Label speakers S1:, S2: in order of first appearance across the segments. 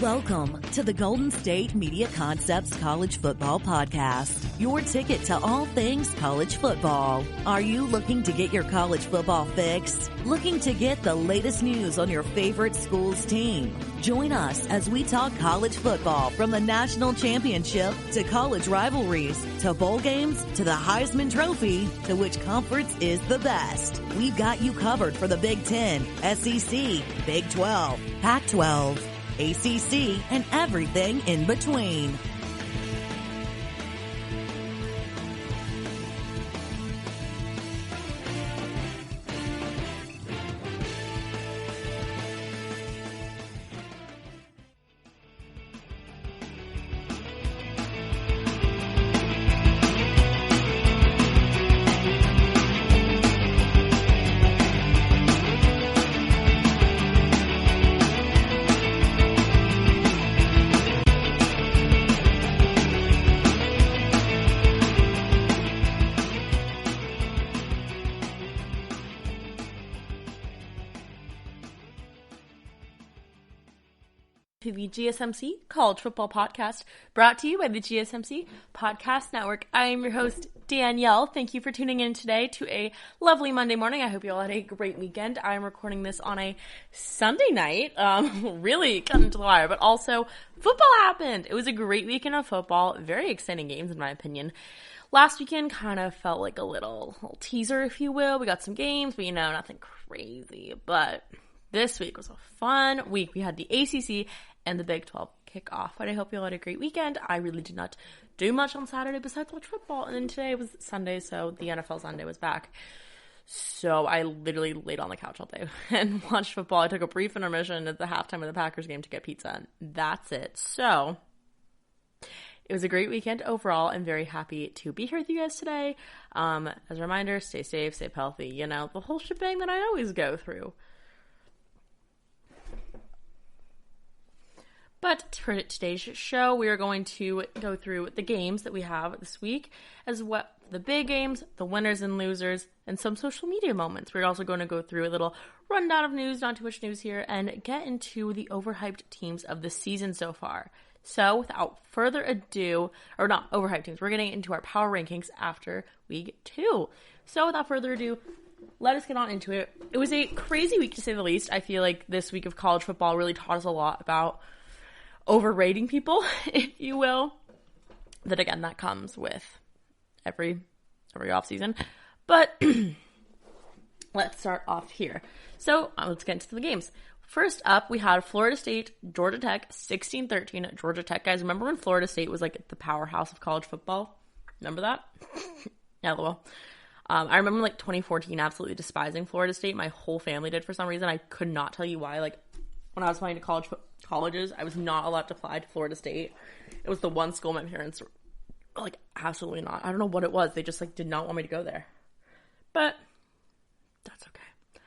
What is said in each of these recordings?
S1: Welcome to the Golden State Media Concepts College Football Podcast, your ticket to all things college football. Are you looking to get your college football fix? Looking to get the latest news on your favorite school's team? Join us as we talk college football from the national championship to college rivalries to bowl games to the Heisman Trophy to which conference is the best. We've got you covered for the Big Ten, SEC, Big 12, Pac-12, ACC, and everything in between.
S2: To the GSMC College Football Podcast, brought to you by the GSMC Podcast Network. I am your host, Danielle. Thank you for tuning in today to a lovely Monday morning. I hope you all had a great weekend. I am recording this on a Sunday night, really cutting to the wire, but also football happened. It was a great weekend of football, very exciting games in my opinion. Last weekend kind of felt like a little teaser, if you will. We got some games, but nothing crazy, but this week was a fun week. We had the ACC and the Big 12 kickoff, but I hope you all had a great weekend. I really did not do much on Saturday besides watch football, and then today was Sunday, so the NFL Sunday was back. So I literally laid on the couch all day and watched football. I took a brief intermission at the halftime of the Packers game to get pizza, and that's it. So it was a great weekend overall. I'm very happy to be here with you guys today. As a reminder, stay safe, stay healthy, the whole shebang that I always go through. But for today's show, we are going to go through the games that we have this week, as well the big games, the winners and losers, and some social media moments. We're also going to go through a little rundown of news, not too much news here, and get into the overhyped teams of the season so far. So without further ado, or not overhyped teams, we're getting into our power rankings after week 2. So without further ado, let us get on into it. It was a crazy week to say the least. I feel like this week of college football really taught us a lot about overrating people, if you will. That again, that comes with every offseason. But let's start off here. So let's get into the games. First up, we had Florida State, Georgia Tech, 16-13. Georgia Tech, guys, remember when Florida State was like the powerhouse of college football? Remember that? Yeah, well, I remember 2014 absolutely despising Florida State. My whole family did for some reason. I could not tell you why. When I was applying to colleges, I was not allowed to apply to Florida State. It was the one school my parents were absolutely not. I don't know what it was. They just did not want me to go there. But that's okay.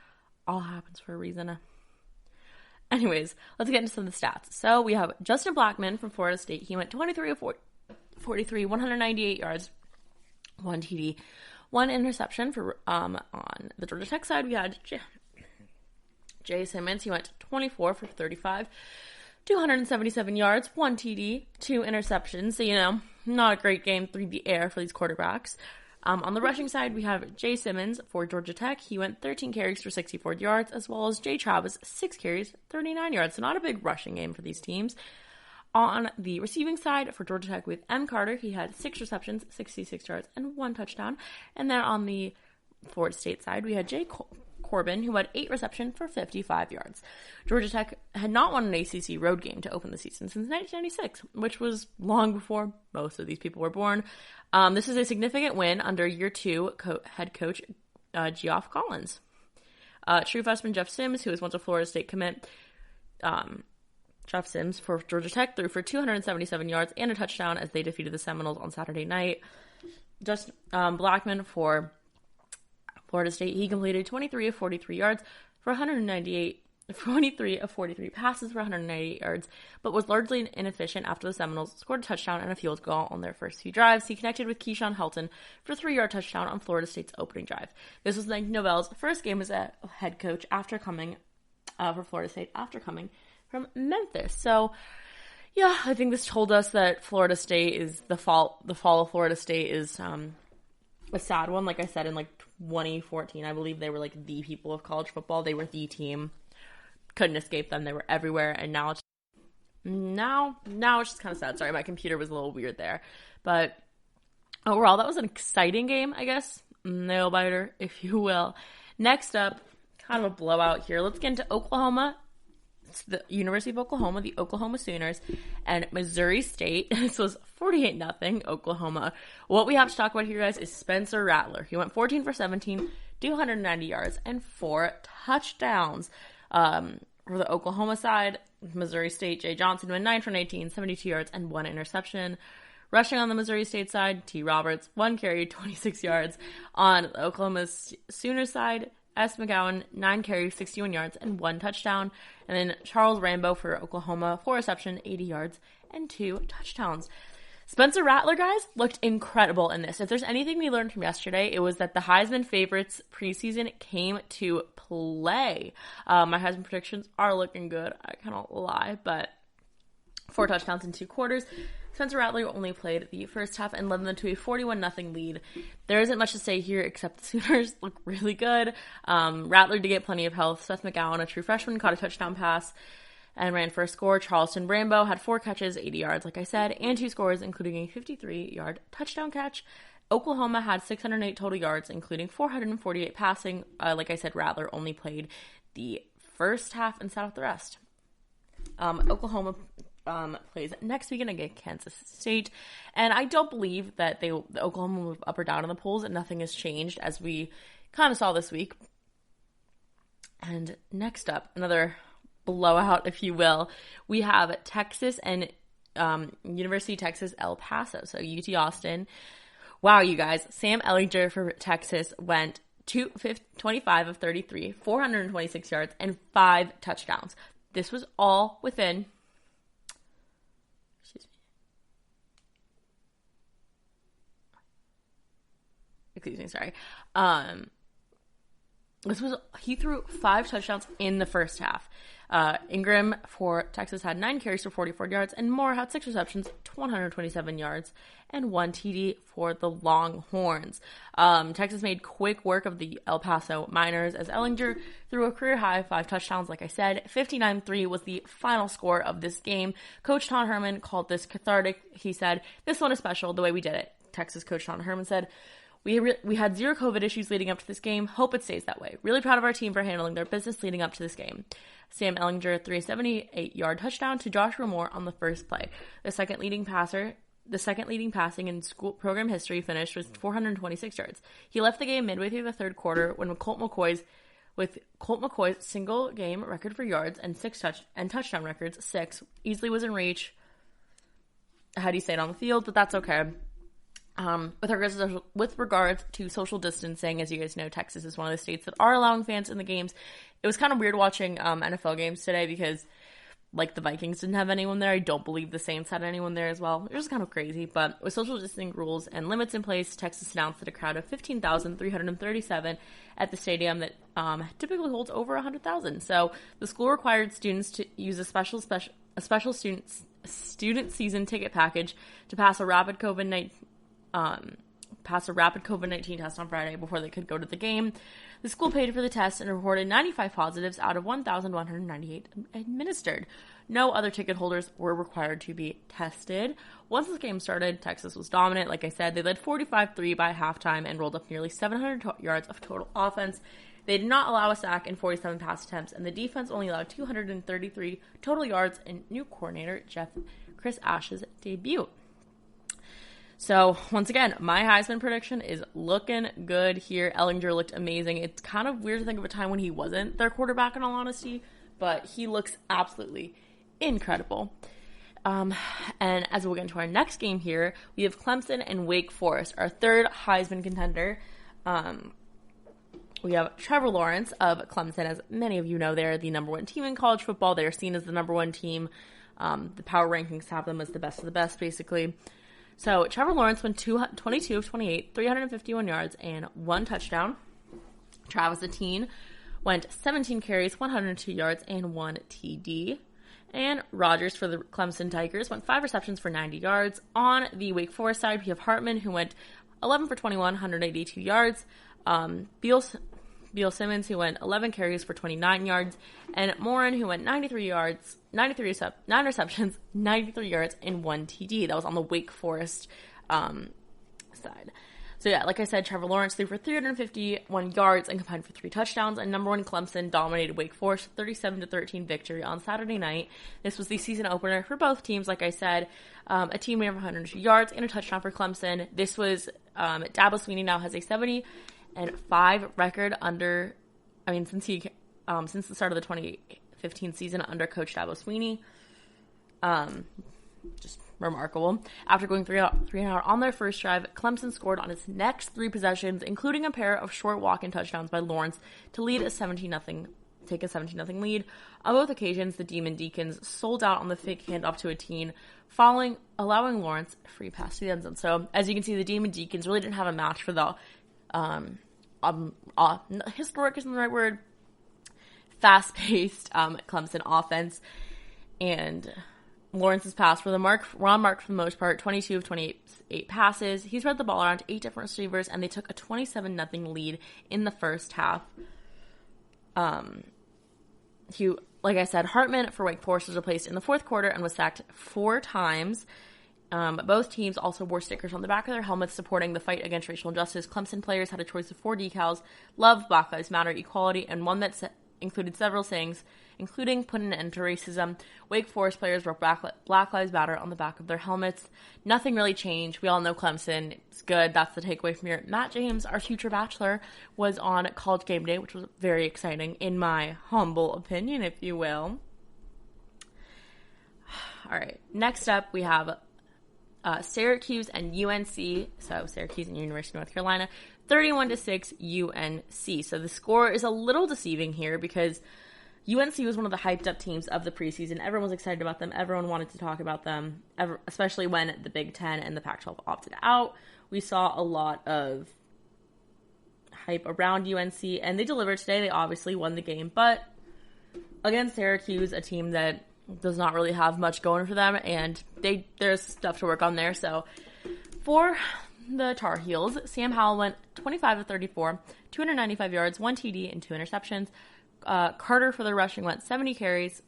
S2: All happens for a reason. Anyways, let's get into some of the stats. So we have Justin Blackman from Florida State. He went 23 of 43, 198 yards, 1 TD, 1 interception for on the Georgia Tech side. We had Jay Simmons. He went 24 for 35, 277 yards, 1 TD, 2 interceptions. So, not a great game through the air for these quarterbacks. On the rushing side, we have Jay Simmons for Georgia Tech. He went 13 carries for 64 yards, as well as Jay Travis, 6 carries, 39 yards. So not a big rushing game for these teams. On the receiving side for Georgia Tech with M. Carter, he had 6 receptions, 66 yards, and 1 touchdown. And then on the Florida State side, we had Jay Corbin, who had 8 receptions for 55 yards. Georgia Tech had not won an ACC road game to open the season since 1996, which was long before most of these people were born. This is a significant win under year 2 head coach Geoff Collins. True freshman Jeff Sims, who was once a Florida State commit, Jeff Sims for Georgia Tech threw for 277 yards and a touchdown as they defeated the Seminoles on Saturday night. Just Blackman for Florida State, he completed 23 of 43 yards for 23 of 43 passes for 198 yards, but was largely inefficient after the Seminoles scored a touchdown and a field goal on their first few drives. He connected with Keyshawn Helton for a 3-yard touchdown on Florida State's opening drive. This was Novell's first game as a head coach after coming for Florida State, after coming from Memphis. So, yeah, I think this told us that Florida State is the fall of Florida State is a sad one. Like I said, in like 2014, I believe they were like the people of college football. They were the team. Couldn't escape them. They were everywhere. And now it's just kind of sad. Sorry, my computer was a little weird there. But overall, that was an exciting game, I guess. Nail biter, if you will. Next up, kind of a blowout here. Let's get into Oklahoma. It's the University of Oklahoma, the Oklahoma Sooners, and Missouri State. This was 48-0 Oklahoma. What we have to talk about here, guys, is Spencer Rattler. He went 14 for 17, 290 yards, and 4 touchdowns. For the Oklahoma side, Missouri State, Jay Johnson went 9 for 18, 72 yards, and 1 interception. Rushing on the Missouri State side, T. Roberts, 1 carry, 26 yards. On the Oklahoma Sooners side, S. McGowan, 9 carries, 61 yards, and 1 touchdown. And then Charles Rambo for Oklahoma, 4 reception, 80 yards, and 2 touchdowns. Spencer Rattler, guys, looked incredible in this. If there's anything we learned from yesterday, it was that the Heisman favorites preseason came to play. My Heisman predictions are looking good. I cannot lie, but 4 touchdowns in 2 quarters. Spencer Rattler only played the first half and led them to a 41-0 lead. There isn't much to say here except the Sooners look really good. Rattler did get plenty of health. Seth McGowan, a true freshman, caught a touchdown pass and ran for a score. Charleston Rambo had 4 catches, 80 yards, like I said, and 2 scores, including a 53-yard touchdown catch. Oklahoma had 608 total yards, including 448 passing. Like I said, Rattler only played the first half and sat out the rest. Oklahoma plays next weekend against Kansas State, and I don't believe that the Oklahoma will move up or down in the polls, and nothing has changed, as we kind of saw this week. And next up, another blowout, if you will, we have Texas and University of Texas El Paso, so UT Austin. Wow, you guys, Sam Ehlinger for Texas went 25 of 33, 426 yards, and 5 touchdowns. This was all within he threw 5 touchdowns in the first half. Ingram for Texas had 9 carries for 44 yards, and Moore had 6 receptions, 127 yards, and 1 TD for the Longhorns. Texas made quick work of the El Paso Miners as Ehlinger threw a career-high 5 touchdowns, like I said. 59-3 was the final score of this game. Coach Tom Herman called this cathartic. He said, "This one is special, the way we did it." Texas coach Tom Herman said, We had 0 COVID issues leading up to this game. Hope it stays that way. Really proud of our team for handling their business leading up to this game." Sam Ehlinger threw a 78-yard touchdown to Joshua Moore on the first play. The second leading passing in school program history finish was 426 yards. He left the game midway through the third quarter when Colt McCoy's single game record for yards and touchdown records, 6, easily was in reach had he stayed on the field, but that's okay. With regards to social distancing, as you guys know, Texas is one of the states that are allowing fans in the games. It was kind of weird watching NFL games today because, like, the Vikings didn't have anyone there. I don't believe the Saints had anyone there as well. It was kind of crazy, but with social distancing rules and limits in place, Texas announced that a crowd of 15,337 at the stadium that typically holds over 100,000. So the school required students to use a special student season ticket package to pass a rapid COVID-19 test on Friday before they could go to the game. The school paid for the test and reported 95 positives out of 1,198 administered. No other ticket holders were required to be tested. Once the game started, Texas was dominant. Like I said, they led 45-3 by halftime and rolled up nearly 700 yards of total offense. They did not allow a sack in 47 pass attempts, and the defense only allowed 233 total yards in new coordinator Chris Ash's debut. So, once again, my Heisman prediction is looking good here. Ehlinger looked amazing. It's kind of weird to think of a time when he wasn't their quarterback, in all honesty, but he looks absolutely incredible. And as we'll get into our next game here, we have Clemson and Wake Forest, our third Heisman contender. We have Trevor Lawrence of Clemson. As many of you know, they're the number 1 team in college football. They are seen as the number 1 team. The power rankings have them as the best of the best, basically. So, Trevor Lawrence went 22 of 28, 351 yards, and 1 touchdown. Travis Etienne went 17 carries, 102 yards, and 1 TD. And Rogers for the Clemson Tigers went 5 receptions for 90 yards. On the Wake Forest side, we have Hartman, who went 11 for 21, 182 yards. Beal Simmons, who went 11 carries for 29 yards. And Morin, who went 9 receptions, 93 yards, and 1 TD. That was on the Wake Forest side. So yeah, like I said, Trevor Lawrence threw for 351 yards and combined for 3 touchdowns. And number 1 Clemson dominated Wake Forest 37-13 victory on Saturday night. This was the season opener for both teams. Like I said, a team made over 102 yards and a touchdown for Clemson. This was Dabo Swinney now has a 70-5 record since the start of the 2015 season under Coach Dabo Swinney. Just remarkable. After going 3 and out on their first drive, Clemson scored on its next 3 possessions, including a pair of short walk-in touchdowns by Lawrence to lead a 17-0 lead. On both occasions, the Demon Deacons sold out on the fake handoff to a teen, allowing Lawrence a free pass to the end zone. So, as you can see, the Demon Deacons really didn't have a match for the historic isn't the right word, fast-paced Clemson offense. And Lawrence's pass for Ron marked for the most part, 22 of 28 passes. He spread the ball around to 8 different receivers, and they took a 27-0 lead in the first half. Like I said, Hartman for Wake Forest was replaced in the fourth quarter and was sacked 4 times. Both teams also wore stickers on the back of their helmets supporting the fight against racial injustice. Clemson players had a choice of 4 decals: love, Black Lives Matter, equality, and one that included several sayings, including put an end to racism. Wake Forest players wrote Black Lives Matter on the back of their helmets. Nothing really changed. We all know Clemson. It's good. That's the takeaway from here. Matt James, our future bachelor, was on College Game Day, which was very exciting, in my humble opinion, if you will. All right. Next up, we have Syracuse and UNC. So Syracuse and University of North Carolina, 31-6 UNC. So the score is a little deceiving here because UNC was one of the hyped up teams of the preseason. Everyone was excited about them. Everyone wanted to talk about them, especially when the Big Ten and the Pac-12 opted out. We saw a lot of hype around UNC, and they delivered today. They obviously won the game, but against Syracuse, a team that does not really have much going for them, and there's stuff to work on there. So for the Tar Heels, Sam Howell went 25 of 34, 295 yards, 1 TD, and 2 interceptions. Carter for the rushing went 7 carries,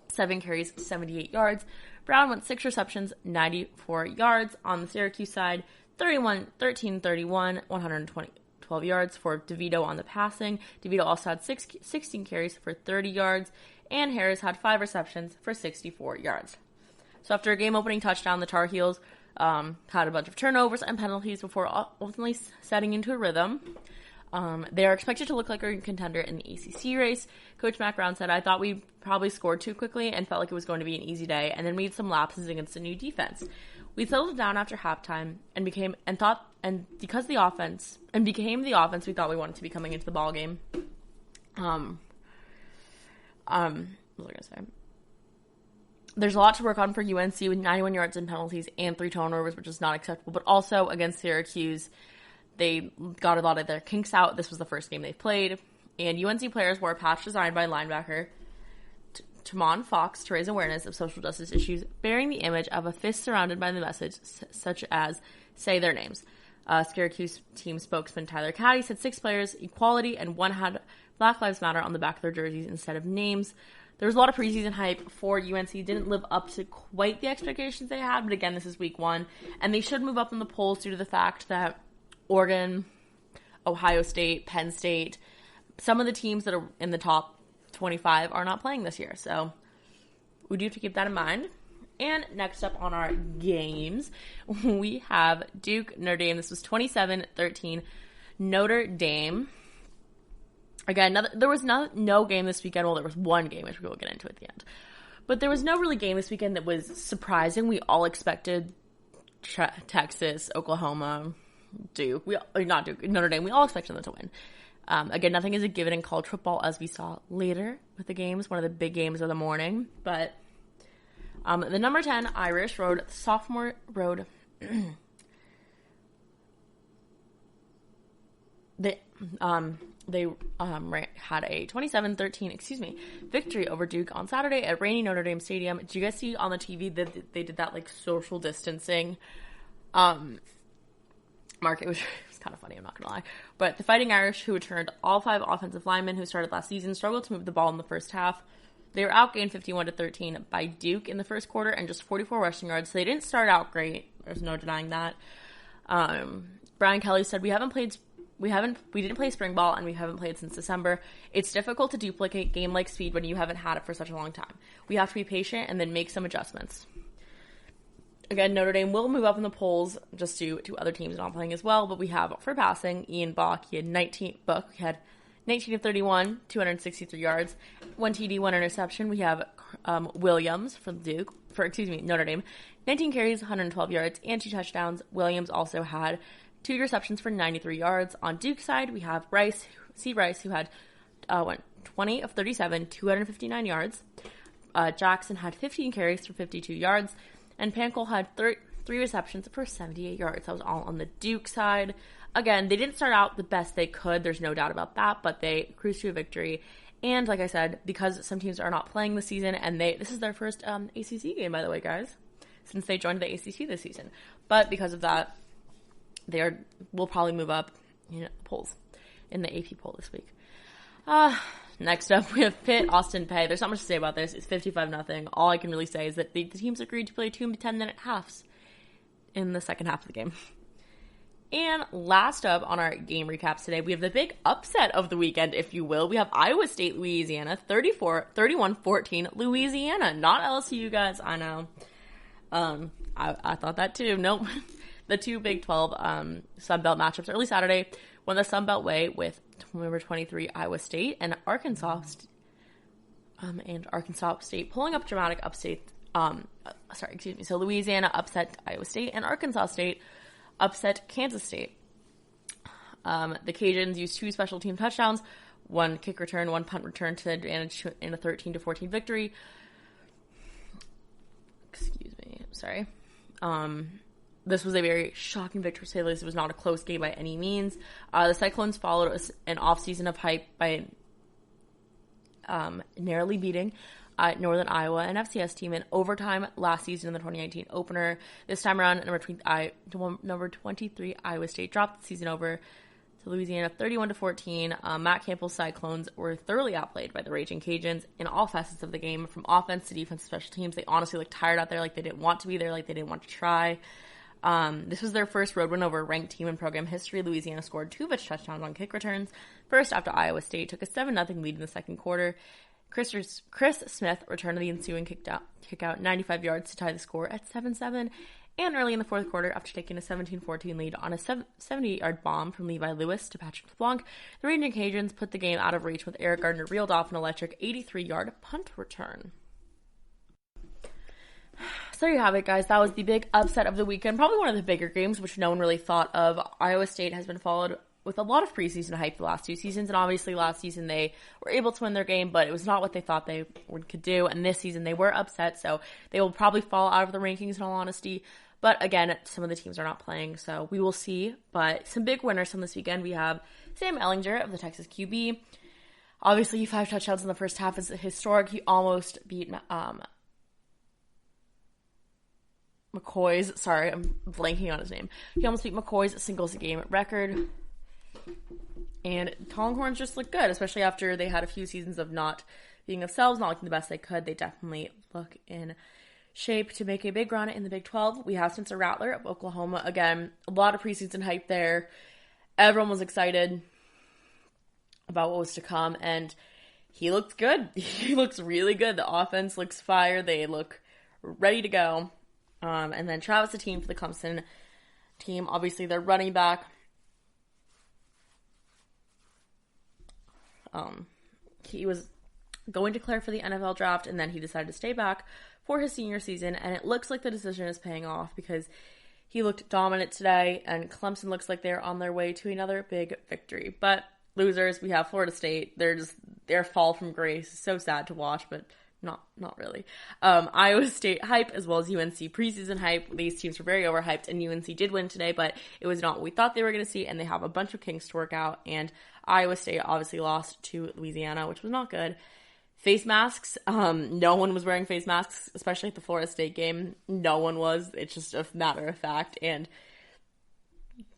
S2: 78 yards. Brown went 6 receptions, 94 yards. On the Syracuse side, 13-31, 112 yards for DeVito on the passing. DeVito also had 16 carries for 30 yards, and Harris had 5 receptions for 64 yards. So after a game-opening touchdown, the Tar Heels had a bunch of turnovers and penalties before ultimately setting into a rhythm. They are expected to look like a contender in the ACC race. Coach Mac Brown said, "I thought we probably scored too quickly and felt like it was going to be an easy day, and then made some lapses against a new defense. We settled down after halftime and became the offense we thought we wanted to be coming into the ball game." What was I gonna say? There's a lot to work on for UNC with 91 yards and penalties and 3 turnovers, which is not acceptable. But also against Syracuse, they got a lot of their kinks out. This was the first game they've played. And UNC players wore a patch designed by linebacker Tamon Fox to raise awareness of social justice issues, bearing the image of a fist surrounded by the message such as, "Say their names." Syracuse team spokesman Tyler Caddy said 6 players, equality, and 1 had Black Lives Matter on the back of their jerseys instead of names. There was a lot of preseason hype for UNC. Didn't live up to quite the expectations they had, but again, this is week 1. And they should move up in the polls due to the fact that Oregon, Ohio State, Penn State, some of the teams that are in the top 25 are not playing this year. So we do have to keep that in mind. And next up on our games, we have Duke, Notre Dame. This was 27-13. Notre Dame. Again, there was no game this weekend. Well, there was one game, which we will get into at the end. But there was no really game this weekend that was surprising. We all expected Texas, Oklahoma, Duke. Not Duke, Notre Dame. We all expected them to win. Again, nothing is a given in college football, as we saw later with the games. One of the big games of the morning. But the number 10 Irish sophomore rode they had a 27-13, victory over Duke on Saturday at rainy Notre Dame Stadium. Did you guys see on the TV that they did that, like, social distancing? Mark, it was kind of funny, I'm not gonna lie. But the Fighting Irish, who returned all 5 offensive linemen who started last season, struggled to move the ball in the first half. They were outgained 51-13 by Duke in the first quarter and just 44 rushing yards, so they didn't start out great. There's no denying that. Brian Kelly said, we didn't play spring ball, and we haven't played since December. It's difficult to duplicate game-like speed when you haven't had it for such a long time. We have to be patient and then make some adjustments. Again, Notre Dame will move up in the polls just due to other teams not playing as well, but we have, for passing, Ian Bock. He had 19 of 31, 263 yards, 1 TD, 1 interception. We have Williams from Notre Dame, 19 carries, 112 yards, and 2 touchdowns. Williams also had 2 receptions for 93 yards. On Duke's side, we have Rice, who had 20 of 37, 259 yards. Jackson had 15 carries for 52 yards, and Pankel had 3 receptions for 78 yards. That was all on the Duke side. Again, they didn't start out the best they could. There's no doubt about that, but they cruised to a victory. And like I said, because some teams are not playing this season, and this is their first ACC game, by the way, guys, since they joined the ACC this season. But because of that, will probably move up polls in the AP poll this week. Next up, we have Pitt, Austin Peay. There's not much to say about this. It's 55-0. All I can really say is that the teams agreed to play 2 10-minute halves in the second half of the game. And last up on our game recaps today, we have the big upset of the weekend, if you will. We have Iowa State, Louisiana, 31-14, Louisiana. Not LSU, you guys, I know. I thought that too. Nope. The 2 Big 12 Sun Belt matchups early Saturday went the Sun Belt way with number 23 Iowa State and Arkansas State pulling up dramatic upstate. So Louisiana upset Iowa State, and Arkansas State upset Kansas State. The Cajuns used 2 special team touchdowns, 1 kick return, 1 punt return to advantage in a 13-14 victory. This was a very shocking victory, to say the least. It was not a close game by any means. The Cyclones followed an offseason of hype by narrowly beating Northern Iowa, an FCS team, in overtime last season in the 2019 opener. This time around, number 23 Iowa State dropped the season over to Louisiana 31-14. Matt Campbell's Cyclones were thoroughly outplayed by the Raging Cajuns in all facets of the game, from offense to defense to special teams. They honestly looked tired out there, like they didn't want to be there, like they didn't want to try. This was their first road win over a ranked team in program history. Louisiana scored 2 of its touchdowns on kick returns. First, after Iowa State took a 7-0 lead in the second quarter, Chris Smith returned the ensuing kick out 95 yards to tie the score at 7-7. And early in the fourth quarter, after taking a 17-14 lead on a 78-yard bomb from Levi Lewis to Patrick LeBlanc, the Raging Cajuns put the game out of reach with Eric Gardner reeled off an electric 83-yard punt return. So there you have it, guys. That was the big upset of the weekend. Probably one of the bigger games, which no one really thought of. Iowa State has been followed with a lot of preseason hype the last 2 seasons, and obviously last season they were able to win their game, but it was not what they thought they could do, and this season they were upset, so they will probably fall out of the rankings in all honesty. But again, some of the teams are not playing, so we will see. But some big winners from this weekend. We have Sam Ehlinger of the Texas QB. Obviously, 5 touchdowns in the first half is historic. He almost beat McCoy's, sorry, I'm blanking on his name. He almost beat McCoy's singles game record. And Longhorns just look good, especially after they had a few seasons of not being themselves, not looking the best they could. They definitely look in shape to make a big run in the Big 12. We have Spencer Rattler of Oklahoma. Again, a lot of preseason hype there. Everyone was excited about what was to come, and he looks good. He looks really good. The offense looks fire. They look ready to go. And then Travis Etienne for the Clemson team. Obviously, their running back. He was going to declare for the NFL draft, and then he decided to stay back for his senior season, and it looks like the decision is paying off because he looked dominant today, and Clemson looks like they're on their way to another big victory. But losers, we have Florida State. Their fall from grace is so sad to watch, but not really. Iowa State hype as well as UNC preseason hype. These teams were very overhyped, and UNC did win today, but it was not what we thought they were going to see, and they have a bunch of kinks to work out. And Iowa State obviously lost to Louisiana, which was not good. Face masks. No one was wearing face masks, especially at the Florida State game. No one was. It's just a matter of fact. And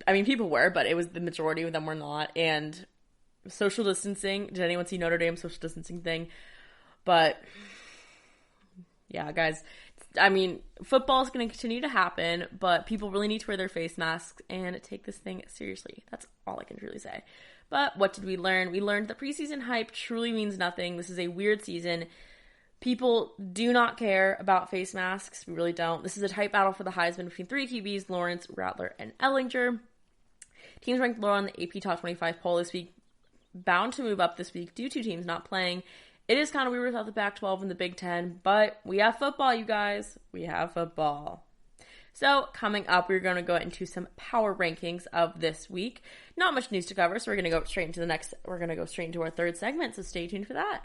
S2: I mean, people were, but it was the majority of them were not. And social distancing. Did anyone see Notre Dame's social distancing thing? But yeah, guys, I mean, football is going to continue to happen, but people really need to wear their face masks and take this thing seriously. That's all I can truly say. But what did we learn? We learned that preseason hype truly means nothing. This is a weird season. People do not care about face masks. We really don't. This is a tight battle for the Heisman between three QBs, Lawrence, Rattler, and Ellinger. Teams ranked lower on the AP Top 25 poll this week, bound to move up this week due to teams not playing. It is kind of weird without the Pac-12 and the Big Ten, but we have football, you guys. We have football. So coming up, we're going to go into some power rankings of this week. Not much news to cover, so we're going to go straight into our third segment, so stay tuned for that.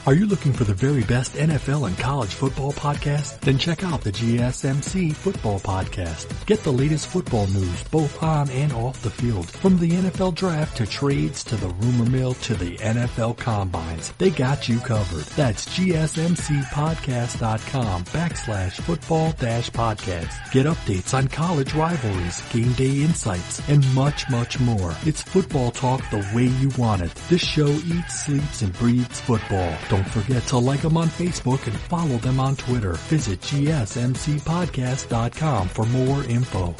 S3: Are you looking for the very best NFL and college football podcast? Then check out the GSMC Football Podcast. Get the latest football news both on and off the field. From the NFL Draft to trades to the rumor mill to the NFL Combines. They got you covered. That's GSMCpodcast.com/football-podcast. Get updates on college rivalries, game day insights, and much, much more. It's football talk the way you want it. This show eats, sleeps, and breathes football. Don't forget to like them on Facebook and follow them on Twitter. Visit GSMCpodcast.com for more info.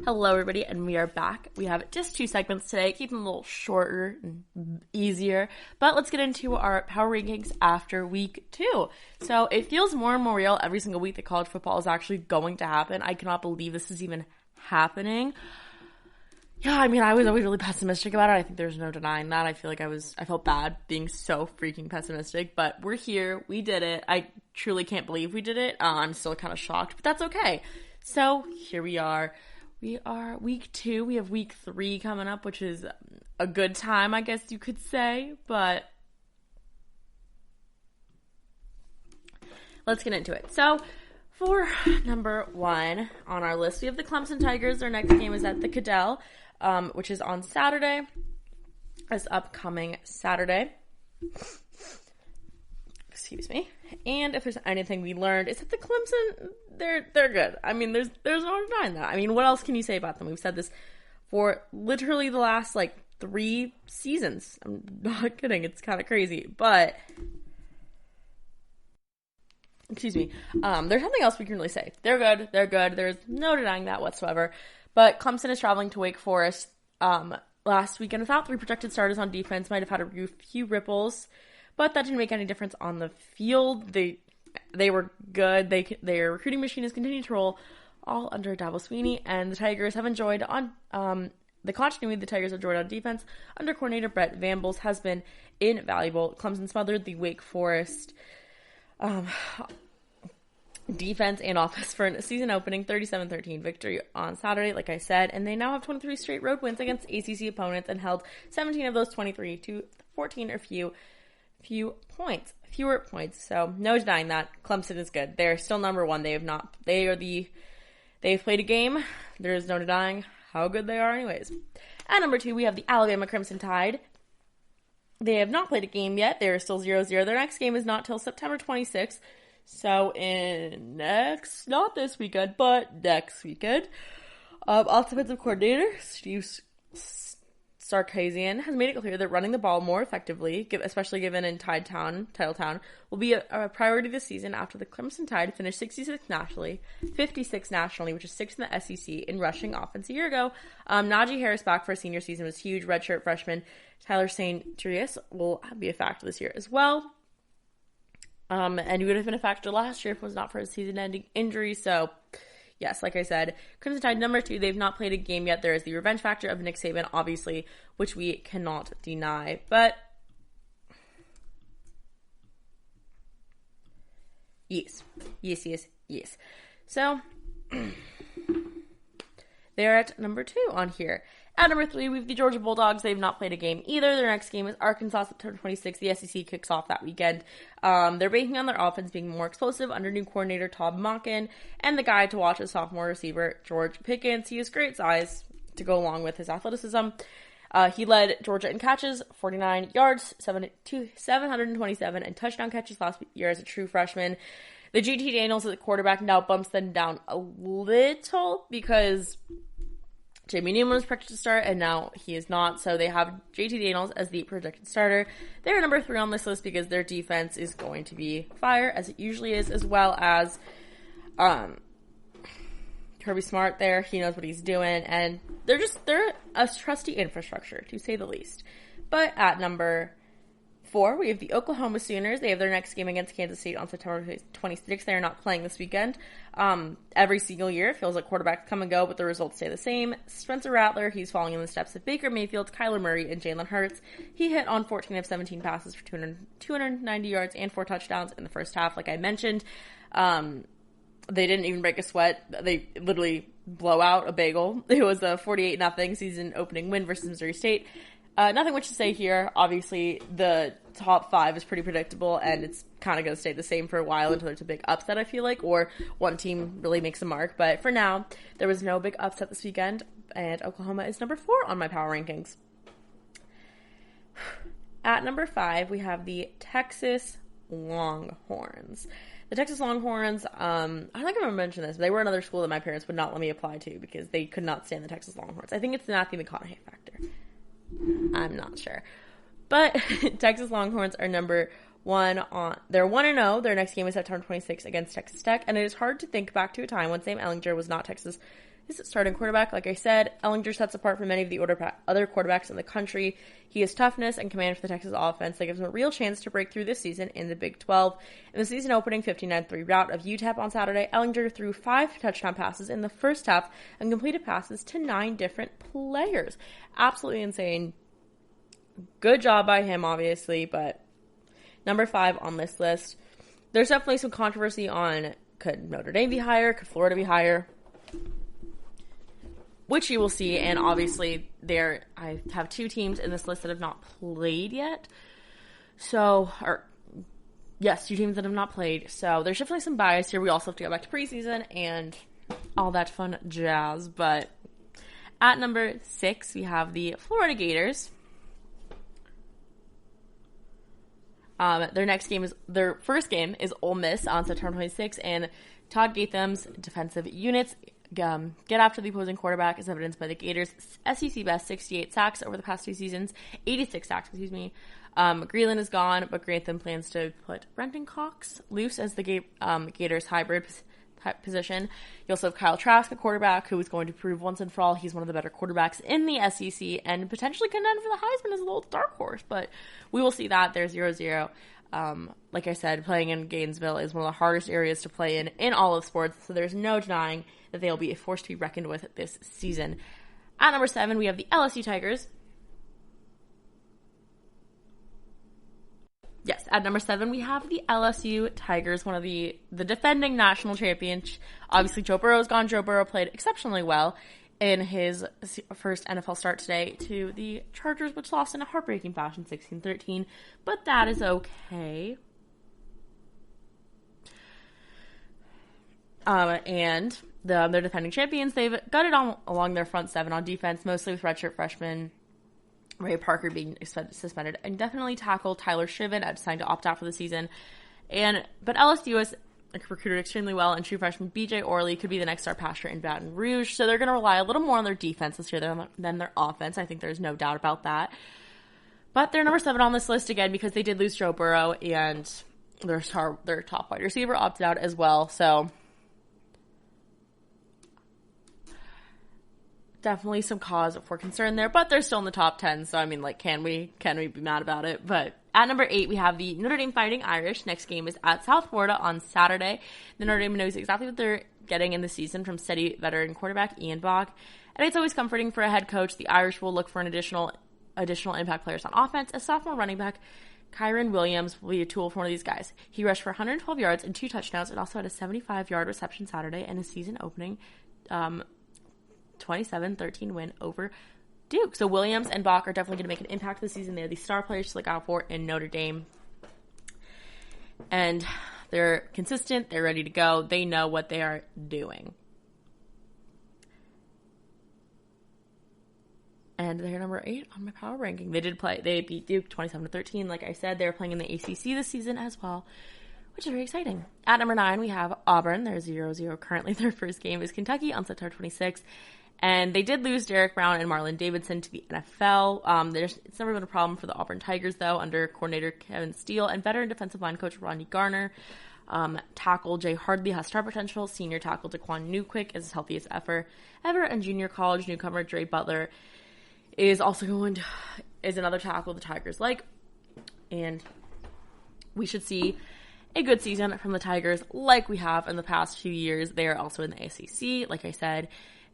S2: Hello, everybody, and we are back. We have just 2 segments today, keep them a little shorter and easier, but let's get into our power rankings after week 2. So it feels more and more real every single week that college football is actually going to happen. I cannot believe this is even happening. Yeah, I mean, I was always really pessimistic about it. I think there's no denying that. I felt bad being so freaking pessimistic, but we're here. We did it. I truly can't believe we did it. I'm still kind of shocked, but that's okay. So here we are. We are week 2. We have week 3 coming up, which is a good time, I guess you could say. But let's get into it. So for number 1 on our list, we have the Clemson Tigers. Their next game is at the Cadell, which is on Saturday. This upcoming Saturday. Excuse me. And if there's anything we learned, it's that the Clemson, they're good. I mean, there's no denying that. I mean, what else can you say about them? We've said this for literally the last, 3 seasons. I'm not kidding. It's kind of crazy. But, excuse me. There's nothing else we can really say. They're good. They're good. There's no denying that whatsoever. But Clemson is traveling to Wake Forest last weekend without 3 projected starters on defense. Might have had a few ripples. But that didn't make any difference on the field. They were good. Their recruiting machine has continued to roll, all under Dabo Swinney, and the Tigers have enjoyed on the continuity the Tigers have enjoyed on defense under coordinator Brett Venables has been invaluable. Clemson smothered the Wake Forest defense and offense for a season opening 37-13 victory on Saturday, like I said, and they now have 23 straight road wins against ACC opponents and held 17 of those 23 to 14 or fewer points. So no denying that Clemson is good. They're still number 1. They've played a game. There is no denying how good they are anyways. At number 2, we have the Alabama Crimson Tide. They have not played a game yet. They're still 0-0. Their next game is not till September 26th. So not this weekend, but next weekend. Offensive coordinator, Sarkisian has made it clear that running the ball more effectively, especially given in Titletown, will be a priority this season after the Crimson Tide finished 56th nationally, 56th nationally, which is 6th in the SEC in rushing offense a year ago. Najee Harris back for a senior season was huge. Redshirt freshman Tyler St. Trias will be a factor this year as well. And he would have been a factor last year if it was not for his season-ending injury, so... Yes, like I said, Crimson Tide number 2, they've not played a game yet. There is the revenge factor of Nick Saban, obviously, which we cannot deny. But, yes. So, they're at number 2 on here. At number 3, we have the Georgia Bulldogs. They've not played a game either. Their next game is Arkansas, September 26th. The SEC kicks off that weekend. They're banking on their offense being more explosive under new coordinator Todd Monken, and the guy to watch is sophomore receiver George Pickens. He has great size to go along with his athleticism. He led Georgia in catches, 49 yards, 727, and touchdown catches last year as a true freshman. The JT Daniels at the quarterback now bumps them down a little because Jamie Newman was projected to start, and now he is not. So they have JT Daniels as the projected starter. They're number 3 on this list because their defense is going to be fire, as it usually is, as well as Kirby Smart there. He knows what he's doing, and they're a trusty infrastructure, to say the least. But at number 4, we have the Oklahoma Sooners. They have their next game against Kansas State on September 26th. They are not playing this weekend. Every single year, it feels like quarterbacks come and go, but the results stay the same. Spencer Rattler, he's following in the steps of Baker Mayfield, Kyler Murray, and Jalen Hurts. He hit on 14 of 17 passes for 290 yards and 4 touchdowns in the first half, like I mentioned. They didn't even break a sweat. They literally blow out a bagel. It was a 48-0 season opening win versus Missouri State. Nothing much to say here. Obviously, the top 5 is pretty predictable, and it's kind of going to stay the same for a while until there's a big upset, I feel like, or one team really makes a mark. But for now, there was no big upset this weekend, and Oklahoma is number 4 on my power rankings. At number 5, we have the Texas Longhorns. The Texas Longhorns, I don't think I've ever mentioned this, but they were another school that my parents would not let me apply to because they could not stand the Texas Longhorns. I think it's the Matthew McConaughey factor. I'm not sure. But Texas Longhorns are number 1 they're 1-0. Their next game is September 26th against Texas Tech. And it is hard to think back to a time when Sam Ehlinger was not Texas' starting quarterback. Like I said, Ehlinger sets apart from many of the other quarterbacks in the country. He has toughness and command for the Texas offense that gives him a real chance to break through this season in the Big 12. In the season opening 59-3 rout of UTEP on Saturday, Ehlinger threw 5 touchdown passes in the first half and completed passes to 9 different players. Absolutely insane. Good job by him, obviously, but number 5 on this list. There's definitely some controversy on could Notre Dame be higher, could Florida be higher, which you will see, and obviously I have 2 teams in this list that have not played yet. 2 teams that have not played, so there's definitely some bias here. We also have to go back to preseason and all that fun jazz, but at number 6, we have the Florida Gators. Their first game is Ole Miss on September 26th, and Todd Gatham's defensive units get after the opposing quarterback, as evidenced by the Gators' SEC best 68 sacks over the past 2 seasons. 86 sacks, Greeland is gone, but Grantham plans to put Brenton Cox loose as the Gators' hybrid position. You also have Kyle Trask, a quarterback who is going to prove once and for all he's one of the better quarterbacks in the SEC and potentially contend for the Heisman as a little dark horse, but we will see that. They're 0-0. Like I said, playing in Gainesville is one of the hardest areas to play in all of sports, so there's no denying that they'll be a force to be reckoned with this season. At number 7, we have the LSU Tigers. Yes, at number 7, we have the LSU Tigers, one of the defending national champions. Obviously, Joe Burrow's gone. Joe Burrow played exceptionally well in his first NFL start today to the Chargers, which lost in a heartbreaking fashion, 16-13. But that is okay. And they're defending champions. They've got it on along their front 7 on defense, mostly with redshirt freshman Ray Parker being suspended, and definitely tackle Tyler Shiven, deciding to opt out for the season. But LSU has recruited extremely well, and true freshman BJ Orley could be the next star passer in Baton Rouge. So they're going to rely a little more on their defense this year than their offense. I think there's no doubt about that. But they're number 7 on this list again because they did lose Joe Burrow, and their top wide receiver opted out as well. So definitely some cause for concern there, but they're still in the top 10. So I mean, like, can we be mad about it? But at number 8, we have the Notre Dame Fighting Irish. Next game is at South Florida on Saturday. The Notre Dame knows exactly what they're getting in the season from steady veteran quarterback Ian Bach, and it's always comforting for a head coach. The Irish will look for an additional impact players on offense. As sophomore running back Kyron Williams will be a tool for one of these guys. He rushed for 112 yards and 2 touchdowns, and also had a 75-yard reception Saturday and his season-opening 27-13 win over Duke. So Williams and Bach are definitely going to make an impact this season. They're the star players to look out for in Notre Dame. And they're consistent. They're ready to go. They know what they are doing. And they're number 8 on my power ranking. They beat Duke 27-13. Like I said, they're playing in the ACC this season as well, which is very exciting. At number 9, we have Auburn. They're 0-0 currently. Their first game is Kentucky on September 26th. And they did lose Derek Brown and Marlon Davidson to the NFL. It's never been a problem for the Auburn Tigers, though, under coordinator Kevin Steele and veteran defensive line coach Rodney Garner. Tackle Jay Hardley has star potential. Senior tackle Daquan Newquick is as healthy as ever. And junior college newcomer Dre Butler is another tackle the Tigers like. And we should see a good season from the Tigers like we have in the past few years. They are also in the ACC, like I said.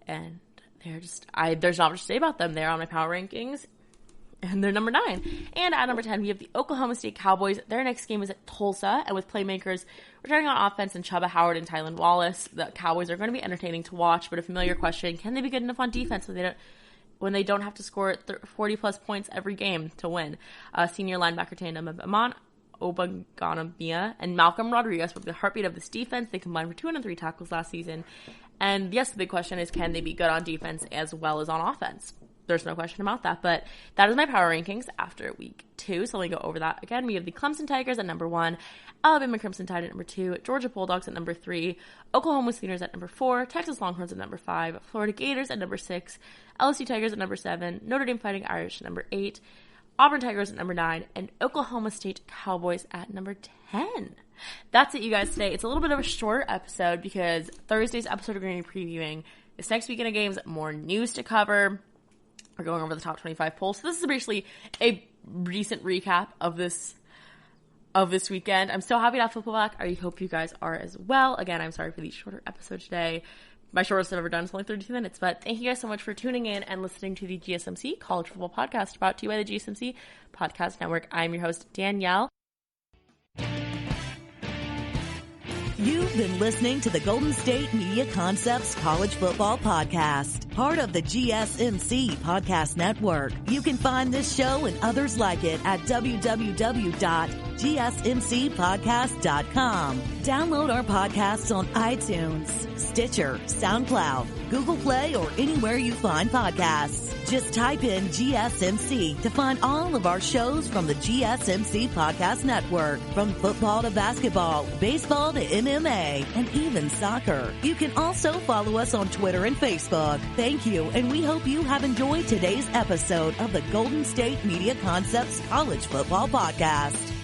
S2: And there's not much to say about them. They're on my power rankings, and they're number 9. And at number 10, we have the Oklahoma State Cowboys. Their next game is at Tulsa, and with playmakers returning on offense and Chuba Howard and Tylan Wallace, the Cowboys are going to be entertaining to watch. But a familiar question: can they be good enough on defense when they don't have to score 40-plus points every game to win? Senior linebacker tandem of Amon Obaganamia and Malcolm Rodriguez were the heartbeat of this defense. They combined for 203 tackles last season. And yes, the big question is, can they be good on defense as well as on offense? There's no question about that. But that is my power rankings after week 2. So let me go over that again. We have the Clemson Tigers at number 1, Alabama Crimson Tide at number 2, Georgia Bulldogs at number 3, Oklahoma Sooners at number 4, Texas Longhorns at number 5, Florida Gators at number 6, LSU Tigers at number 7, Notre Dame Fighting Irish at number 8, Auburn Tigers at number 9, and Oklahoma State Cowboys at number 10. That's it, you guys, today. It's a little bit of a shorter episode because Thursday's episode we're going to be previewing this next weekend of games, more news to cover. We're going over the top 25 polls. So this is basically a recent recap of this weekend. I'm so happy to have football back. I hope you guys are as well. Again, I'm sorry for the shorter episode today. My shortest I've ever done is only 32 minutes, but thank you guys so much for tuning in and listening to the GSMC College Football Podcast, brought to you by the GSMC Podcast Network. I'm your host, Danielle.
S1: You've been listening to the Golden State Media Concepts College Football Podcast, part of the GSMC Podcast Network. You can find this show and others like it at www.gsmcpodcast.com. Download our podcasts on iTunes, Stitcher, SoundCloud, Google Play, or anywhere you find podcasts. Just type in GSMC to find all of our shows from the GSMC Podcast Network. From football to basketball, baseball to MMA, and even soccer. You can also follow us on Twitter and Facebook. Thank you, and we hope you have enjoyed today's episode of the Golden State Media Concepts College Football Podcast.